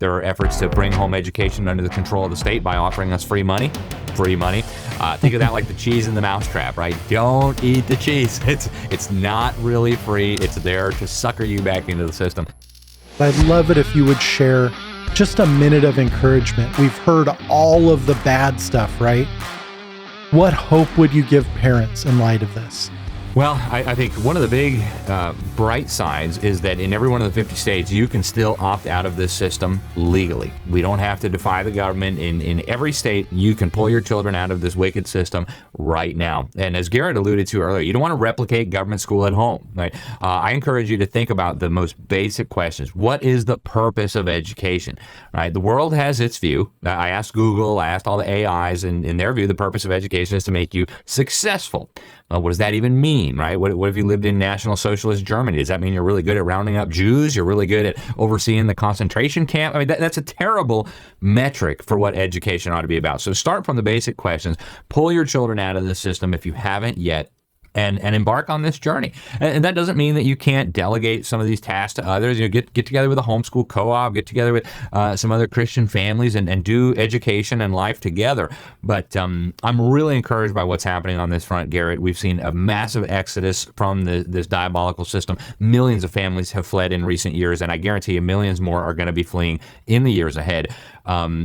There are efforts to bring home education under the control of the state by offering us free money. Think of that like the cheese in the mousetrap, right? Don't eat the cheese. It's not really free. It's there to sucker you back into the system. I'd love it if you would share just a minute of encouragement. We've heard all of the bad stuff, right? What hope would you give parents in light of this? Well, I think one of the big bright sides is that in every one of the 50 states, you can still opt out of this system legally. We don't have to defy the government. In every state, you can pull your children out of this wicked system right now. And as Garritt alluded to earlier, you don't want to replicate government school at home, right? I encourage you to think about the most basic questions. What is the purpose of education, right? The world has its view. I asked Google, I asked all the AIs, and in their view, the purpose of education is to make you successful. What does that even mean, right? What if you lived in National Socialist Germany? Does that mean you're really good at rounding up Jews? You're really good at overseeing the concentration camp? I mean, that's a terrible metric for what education ought to be about. So start from the basic questions. Pull your children out of the system if you haven't yet. And embark on this journey. And that doesn't mean that you can't delegate some of these tasks to others. You know, get together with a homeschool co-op, get together with some other Christian families and do education and life together. But I'm really encouraged by what's happening on this front, Garritt. We've seen a massive exodus from this diabolical system. Millions of families have fled in recent years, and I guarantee you millions more are going to be fleeing in the years ahead.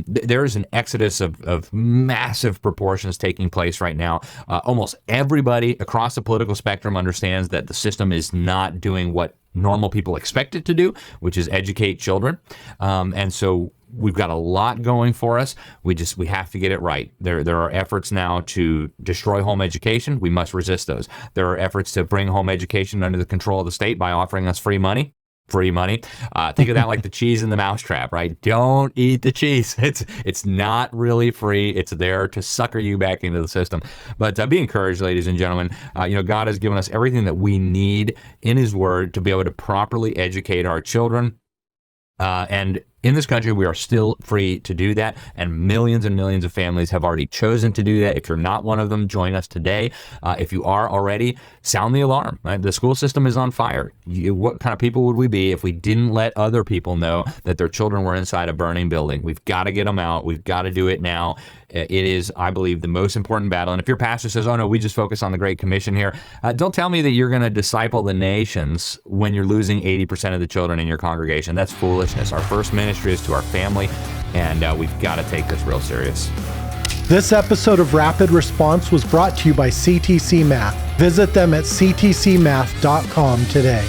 There is an exodus of massive proportions taking place right now. Almost everybody across the political spectrum understands that the system is not doing what normal people expect it to do, which is educate children. And so we've got a lot going for us. We have to get it right. There are efforts now to destroy home education. We must resist those. There are efforts to bring home education under the control of the state by offering us free money. Think of that like the cheese in the mousetrap, right? Don't eat the cheese. It's not really free. It's there to sucker you back into the system. But be encouraged, ladies and gentlemen. God has given us everything that we need in His Word to be able to properly educate our children. And in this country, we are still free to do that, and millions of families have already chosen to do that. If you're not one of them, join us today. If you are already, sound the alarm. Right? The school system is on fire. What kind of people would we be if we didn't let other people know that their children were inside a burning building? We've got to get them out. We've got to do it now. It is, I believe, the most important battle. And if your pastor says, oh no, we just focus on the Great Commission here, don't tell me that you're going to disciple the nations when you're losing 80% of the children in your congregation. That's foolishness. Our first ministry is to our family, and we've got to take this real serious. This episode of Rapid Response was brought to you by CTC Math. Visit them at ctcmath.com today.